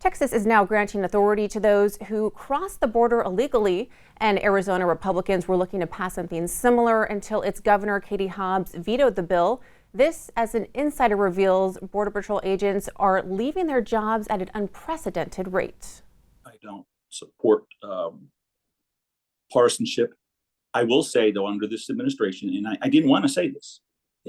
Texas is now granting authority to those who cross the border illegally, and Arizona Republicans were looking to pass something similar until its Governor Katie Hobbs vetoed the bill. This, as an insider reveals, Border Patrol agents are leaving their jobs at an unprecedented rate. I don't support partisanship. I will say, though, under this administration, and I didn't want to say this,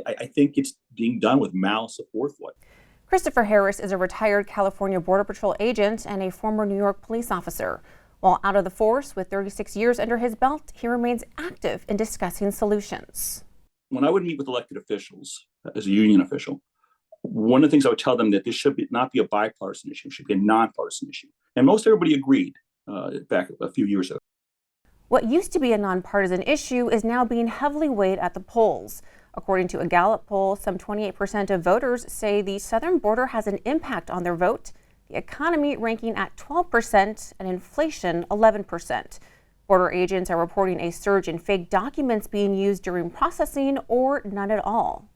I think it's being done with malice aforethought. Christopher Harris is a retired California Border Patrol agent and a former New York police officer. While out of the force with 36 years under his belt, he remains active in discussing solutions. When I would meet with elected officials as a union official, one of the things I would tell them that this should not be a bipartisan issue, it should be a nonpartisan issue. And most everybody agreed back a few years ago. What used to be a nonpartisan issue is now being heavily weighed at the polls. According to a Gallup poll, some 28% of voters say the southern border has an impact on their vote, the economy ranking at 12% and inflation 11%. Border agents are reporting a surge in fake documents being used during processing or none at all.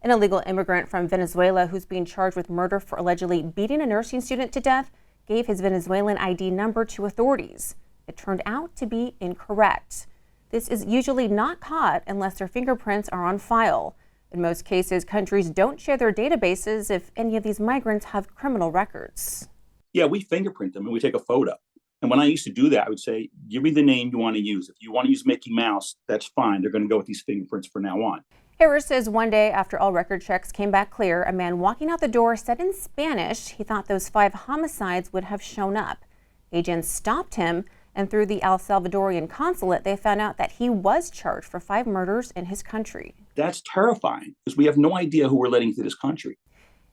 An illegal immigrant from Venezuela who's being charged with murder for allegedly beating a nursing student to death gave his Venezuelan ID number to authorities. It turned out to be incorrect. This is usually not caught unless their fingerprints are on file. In most cases, countries don't share their databases if any of these migrants have criminal records. Yeah, we fingerprint them and we take a photo. And when I used to do that, I would say, give me the name you want to use. If you want to use Mickey Mouse, that's fine. They're going to go with these fingerprints from now on. Harris says one day after all record checks came back clear, a man walking out the door said in Spanish he thought those 5 homicides would have shown up. Agents stopped him, and through the El Salvadorian consulate, they found out that he was charged for 5 murders in his country. That's terrifying because we have no idea who we're letting into this country.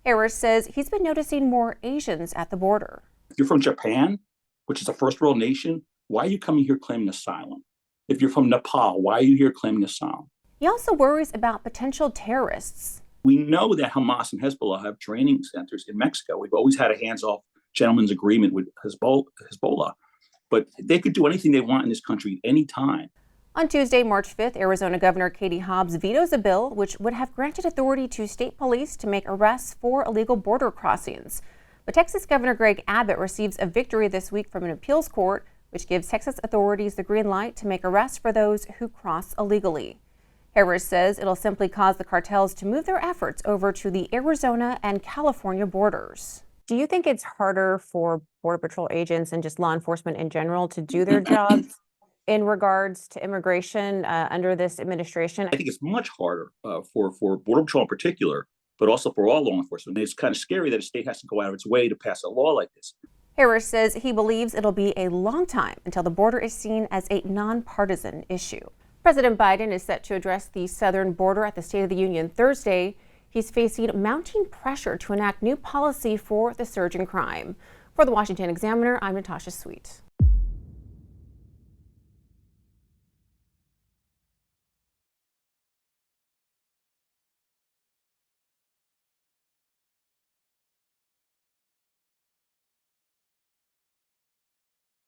Harris says he's been noticing more Asians at the border. If you're from Japan, which is a first world nation, why are you coming here claiming asylum? If you're from Nepal, why are you here claiming asylum? He also worries about potential terrorists. We know that Hamas and Hezbollah have training centers in Mexico. We've always had a hands-off gentleman's agreement with Hezbollah. But they could do anything they want in this country at any time. On Tuesday, March 5th, Arizona Governor Katie Hobbs vetoes a bill which would have granted authority to state police to make arrests for illegal border crossings. But Texas Governor Greg Abbott receives a victory this week from an appeals court, which gives Texas authorities the green light to make arrests for those who cross illegally. Harris says it'll simply cause the cartels to move their efforts over to the Arizona and California borders. Do you think it's harder for Border Patrol agents and just law enforcement in general to do their jobs in regards to immigration under this administration? I think it's much harder for Border Patrol in particular, but also for all law enforcement. It's kind of scary that a state has to go out of its way to pass a law like this. Harris says he believes it'll be a long time until the border is seen as a nonpartisan issue. President Biden is set to address the southern border at the State of the Union Thursday. He's facing mounting pressure to enact new policy for the surge in crime. For the Washington Examiner, I'm Natasha Sweatte.